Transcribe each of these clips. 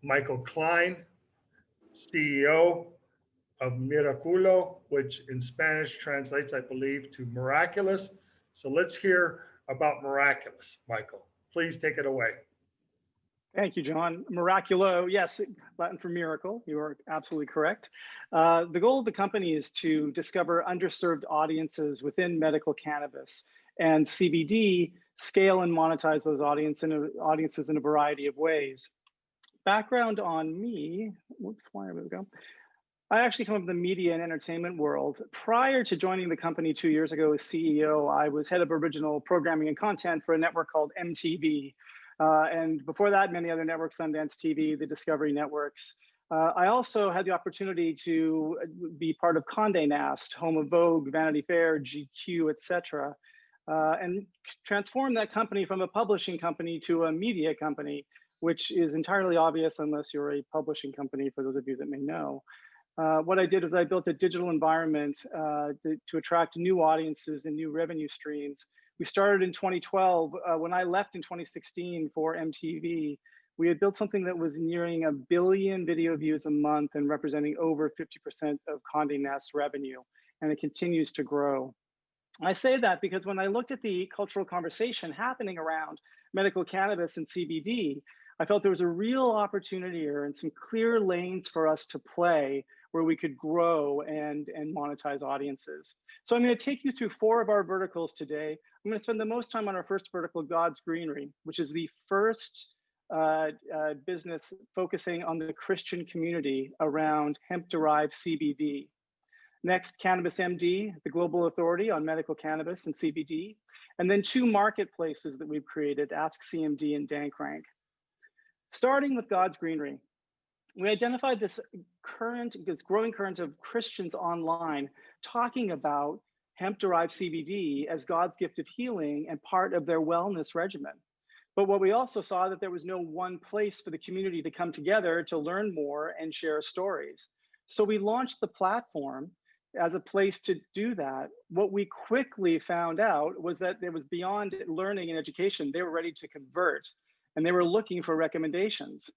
Michael Klein, CEO of Miraculo, which in Spanish translates, I believe, to miraculous. So let's hear about miraculous. Michael, please take it away. Thank you, John. Miraculo, yes, Latin for miracle. You are absolutely correct. The goal of the company is to discover underserved audiences within medical cannabis and CBD, scale and monetize those audiences in a variety of ways. Background on me, whoops, where did we go? I actually come from the media and entertainment world. Prior to joining the company 2 years ago as CEO, I was head of original programming and content for a network called MTV. And before that, many other networks, SundanceTV, the Discovery networks. I also had the opportunity to be part of Condé Nast, home of Vogue, Vanity Fair, GQ, etc., and transform that company from a publishing company to a media company, which is entirely obvious unless you're a publishing company, for those of you that may know. What I did was I built a digital environment to attract new audiences and new revenue streams. We started in 2012. When I left in 2016 for MTV, we had built something that was nearing 1 billion video views a month and representing over 50% of Condé Nast revenue, and it continues to grow. I say that because when I looked at the cultural conversation happening around medical cannabis and CBD, I felt there was a real opportunity here and some clear lanes for us to play where we could grow and monetize audiences. So I'm going to take you through 4 of our verticals today. I'm going to spend the most time on our first vertical, God's Greenery, which is the first business focusing on the Christian community around hemp-derived CBD. Next, cannabisMD, the global authority on medical cannabis and CBD. And then 2 marketplaces that we've created, AskCMD and Dankrank. Starting with God's Greenery, we identified this growing current of Christians online talking about hemp-derived CBD as God's gift of healing and part of their wellness regimen. But what we also saw that there was no one place for the community to come together to learn more and share stories. So we launched the platform as a place to do that. What we quickly found out was that there was beyond learning and education, they were ready to convert and they were looking for recommendations.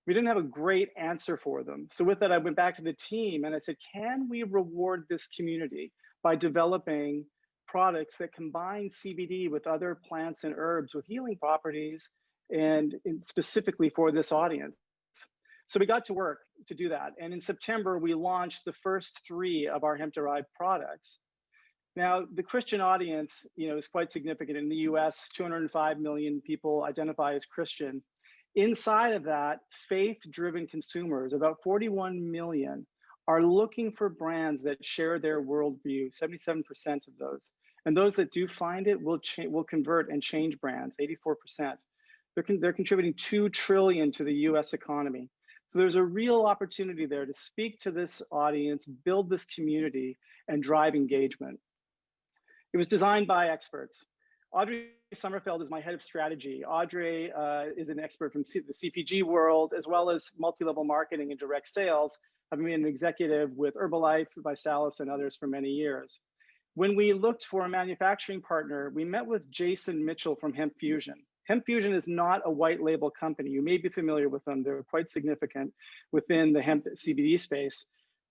We didn't have a great answer for them. So with that, I went back to the team and I said, can we reward this community by developing products that combine CBD with other plants and herbs with healing properties and specifically for this audience? So we got to work to do that. And in September, we launched the first 3 of our hemp-derived products. Now, the Christian audience, is quite significant. In the US, 205 million people identify as Christian. Inside of that, faith-driven consumers, about 41 million, are looking for brands that share their worldview, 77% of those. And those that do find it will convert and change brands, 84%. They're contributing $2 trillion to the US economy. So there's a real opportunity there to speak to this audience, build this community, and drive engagement. It was designed by experts. Audrey Sommerfeld is my head of strategy. Audrey is an expert from the CPG world, as well as multi-level marketing and direct sales, having been an executive with Herbalife, Visalis, and others for many years. When we looked for a manufacturing partner, we met with Jason Mitchell from Hemp Fusion. Hemp Fusion is not a white label company. You may be familiar with them. They're quite significant within the hemp CBD space.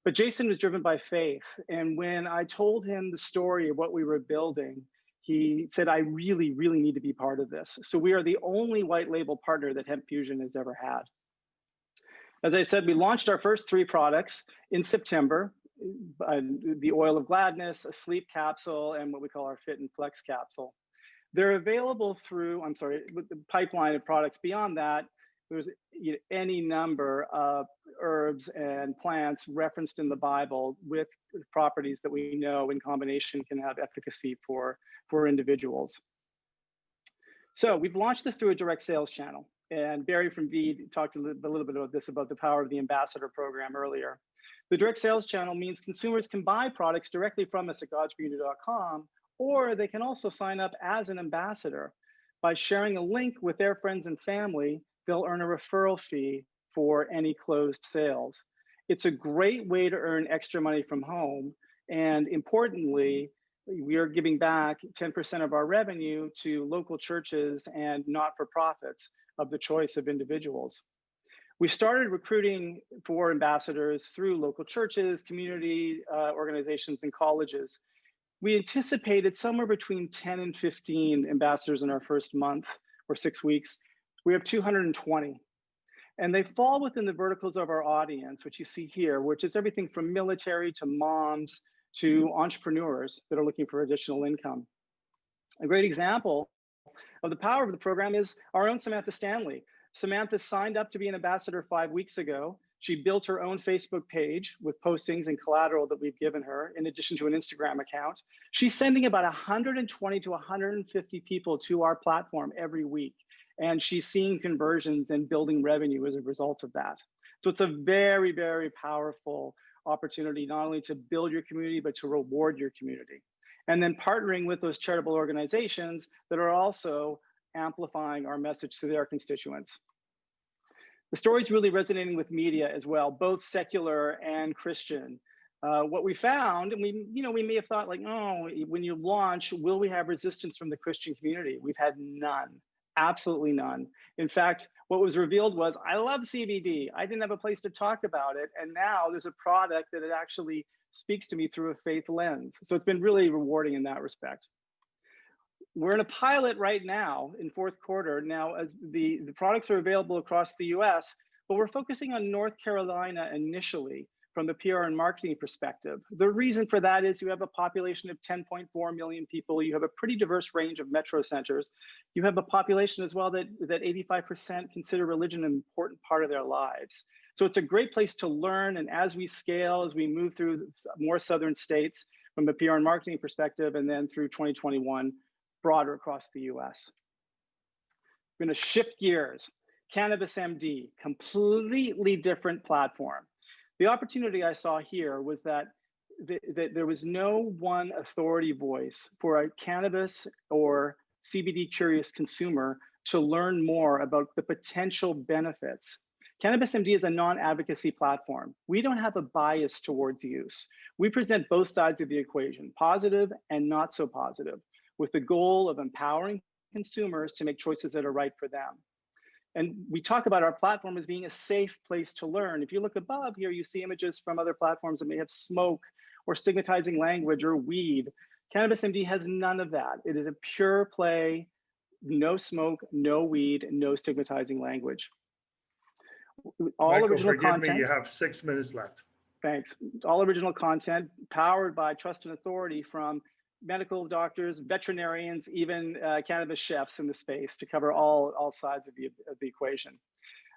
But Jason was driven by faith. And when I told him the story of what we were building, he said, I really, really need to be part of this. So we are the only white label partner that Hemp Fusion has ever had. As I said, we launched our first 3 products in September, the Oil of Gladness, a sleep capsule, and what we call our Fit and Flex capsule. They're available through, with the pipeline of products beyond that, there's any number of herbs and plants referenced in the Bible with properties that we know in combination can have efficacy for individuals. So we've launched this through a direct sales channel. And Barry from Veed talked a little bit about this, about the power of the ambassador program earlier. The direct sales channel means consumers can buy products directly from us at godsgreenery.com, or they can also sign up as an ambassador. By sharing a link with their friends and family, they'll earn a referral fee for any closed sales. It's a great way to earn extra money from home. And importantly, we are giving back 10% of our revenue to local churches and not-for-profits of the choice of individuals. We started recruiting for ambassadors through local churches, community organizations, and colleges. We anticipated somewhere between 10 and 15 ambassadors in our first month or 6 weeks. We have 220. And they fall within the verticals of our audience, which you see here, which is everything from military to moms to entrepreneurs that are looking for additional income. A great example of the power of the program is our own Samantha Stanley. Samantha signed up to be an ambassador 5 weeks ago. She built her own Facebook page with postings and collateral that we've given her, in addition to an Instagram account. She's sending about 120 to 150 people to our platform every week. And she's seeing conversions and building revenue as a result of that. So it's a very, very powerful opportunity, not only to build your community, but to reward your community. And then partnering with those charitable organizations that are also amplifying our message to their constituents. The story's really resonating with media as well, both secular and Christian. What we found, and we may have thought like, oh, when you launch, will we have resistance from the Christian community? We've had none, absolutely none. In fact, what was revealed was, I love CBD. I didn't have a place to talk about it. And now there's a product that it actually speaks to me through a faith lens. So it's been really rewarding in that respect. We're in a pilot right now in fourth quarter. Now, as the products are available across the US, but we're focusing on North Carolina initially from the PR and marketing perspective. The reason for that is you have a population of 10.4 million people. You have a pretty diverse range of metro centers. You have a population as well that 85% consider religion an important part of their lives. So it's a great place to learn. And as we scale, as we move through more southern states from the PR and marketing perspective, and then through 2021, broader across the US. We're gonna shift gears. cannabisMD, completely different platform. The opportunity I saw here was that there was no one authority voice for a cannabis or CBD curious consumer to learn more about the potential benefits. cannabisMD is a non-advocacy platform. We don't have a bias towards use. We present both sides of the equation, positive and not so positive, with the goal of empowering consumers to make choices that are right for them. And we talk about our platform as being a safe place to learn. If you look above here, you see images from other platforms that may have smoke or stigmatizing language or weed. cannabisMD has none of that. It is a pure play, no smoke, no weed, no stigmatizing language. All Michael, original forgive content. me, you have 6 minutes left. Thanks. All original content powered by trust and authority from medical doctors, veterinarians, even cannabis chefs in the space to cover all sides of the equation.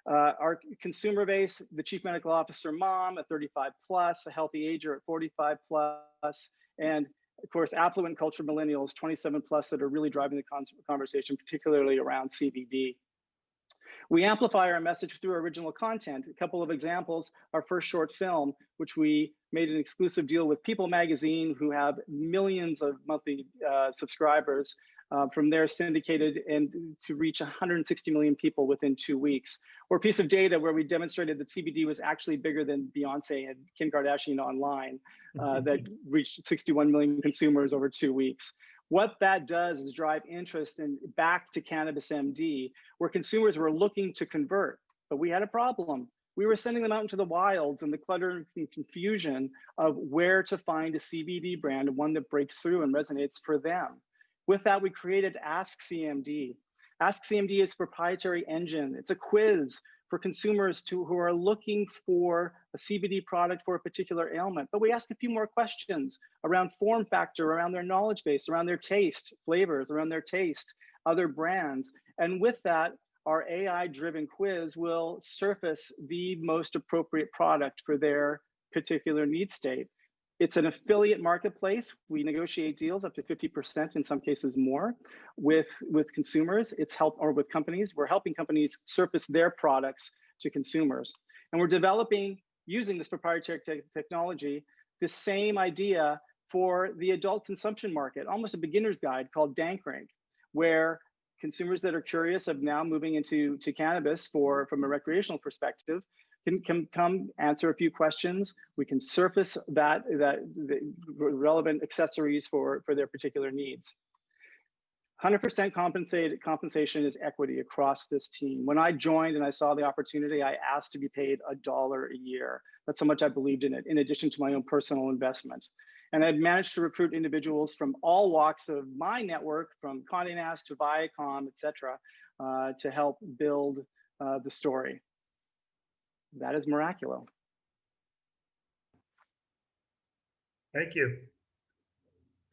Our consumer base, the chief medical officer mom at 35 plus, a healthy ager at 45 plus, and of course, affluent culture millennials, 27 plus, that are really driving the conversation, particularly around CBD. We amplify our message through original content. A couple of examples, our first short film, which we made an exclusive deal with People Magazine, who have millions of monthly subscribers, from there syndicated and to reach 160 million people within 2 weeks. Or a piece of data where we demonstrated that CBD was actually bigger than Beyonce and Kim Kardashian online, that reached 61 million consumers over 2 weeks. What that does is drive interest back to cannabisMD, where consumers were looking to convert, but we had a problem. We were sending them out into the wilds and the clutter and confusion of where to find a CBD brand, one that breaks through and resonates for them. With that, we created Ask CMD. Ask CMD is a proprietary engine. It's a quiz for consumers who are looking for a CBD product for a particular ailment. But we ask a few more questions around form factor, around their knowledge base, around their taste, flavors, around their taste, other brands. And with that, our AI-driven quiz will surface the most appropriate product for their particular need state. It's an affiliate marketplace. We negotiate deals up to 50%, in some cases more, with consumers. Or with companies. We're helping companies surface their products to consumers. And we're developing, using this proprietary technology, the same idea for the adult consumption market, almost a beginner's guide called Dankrink, where consumers that are curious of now moving into cannabis from a recreational perspective can come answer a few questions. We can surface the relevant accessories for their particular needs. 100% compensation is equity across this team. When I joined and I saw the opportunity, I asked to be paid $1 a year. That's how much I believed in it, in addition to my own personal investment. And I'd managed to recruit individuals from all walks of my network, from Condé Nast to Viacom, et cetera, to help build the story. That is Miraculo. Thank you.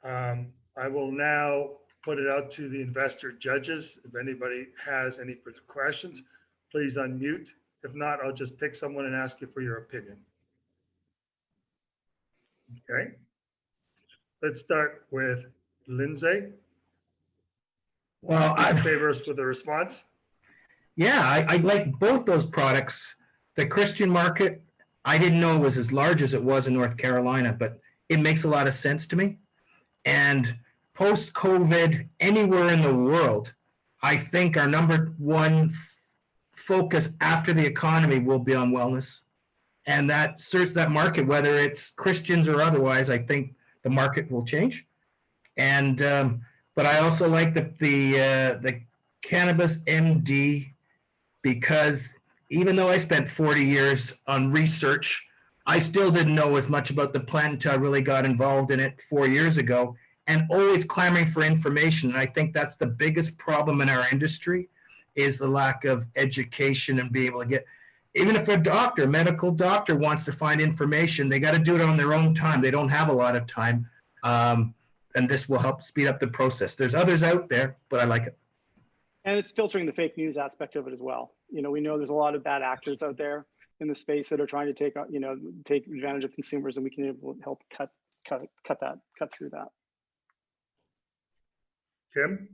I will now put it out to the investor judges. If anybody has any questions, please unmute. If not, I'll just pick someone and ask you for your opinion. Okay. Let's start with Lindsay. Well, I favor us with a response. Yeah, I like both those products. The Christian market, I didn't know it was as large as it was in North Carolina, but it makes a lot of sense to me. And post-COVID, anywhere in the world, I think our number one focus after the economy will be on wellness. And that serves that market, whether it's Christians or otherwise. I think the market will change. And but I also like the cannabisMD, because even though I spent 40 years on research, I still didn't know as much about the plant until I really got involved in it 4 years ago, and always clamoring for information. And I think that's the biggest problem in our industry, is the lack of education and being able to get, even if a medical doctor wants to find information, they got to do it on their own time. They don't have a lot of time. And this will help speed up the process. There's others out there, but I like it. And it's filtering the fake news aspect of it as well. You know, we know there's a lot of bad actors out there in the space that are trying to take advantage of consumers, and we can help cut through that. Tim?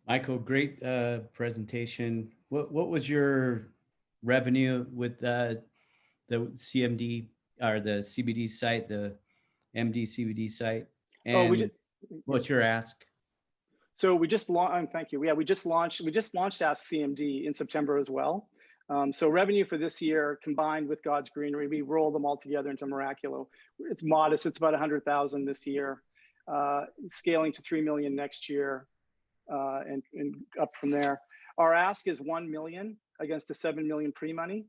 Michael, great presentation. What was your revenue with the CMD or the CBD site, the MD CBD site? And what's your ask? So we just launched. Thank you. Yeah, we just launched Ask CMD in September as well. So revenue for this year, combined with God's Greenery, we roll them all together into Miraculo. It's modest. It's about 100,000 this year, scaling to 3 million next year, and up from there. Our ask is 1 million against a 7 million pre-money.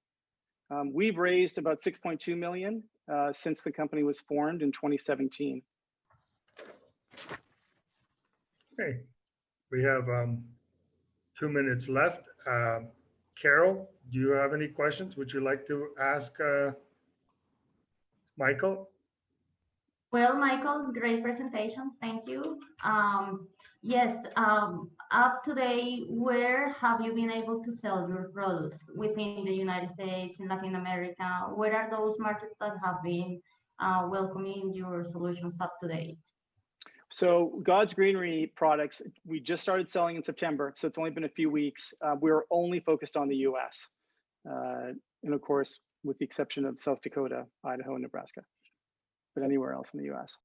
We've raised about 6.2 million since the company was formed in 2017. Okay. We have 2 minutes left. Carol, do you have any questions? Would you like to ask Michael? Well, Michael, great presentation. Thank you. Yes, up to date, where have you been able to sell your products within the United States, in Latin America? Where are those markets that have been welcoming your solutions up to date? So God's Greenery products, we just started selling in September, so it's only been a few weeks. We're only focused on the US. And of course, with the exception of South Dakota, Idaho, and Nebraska, but anywhere else in the US.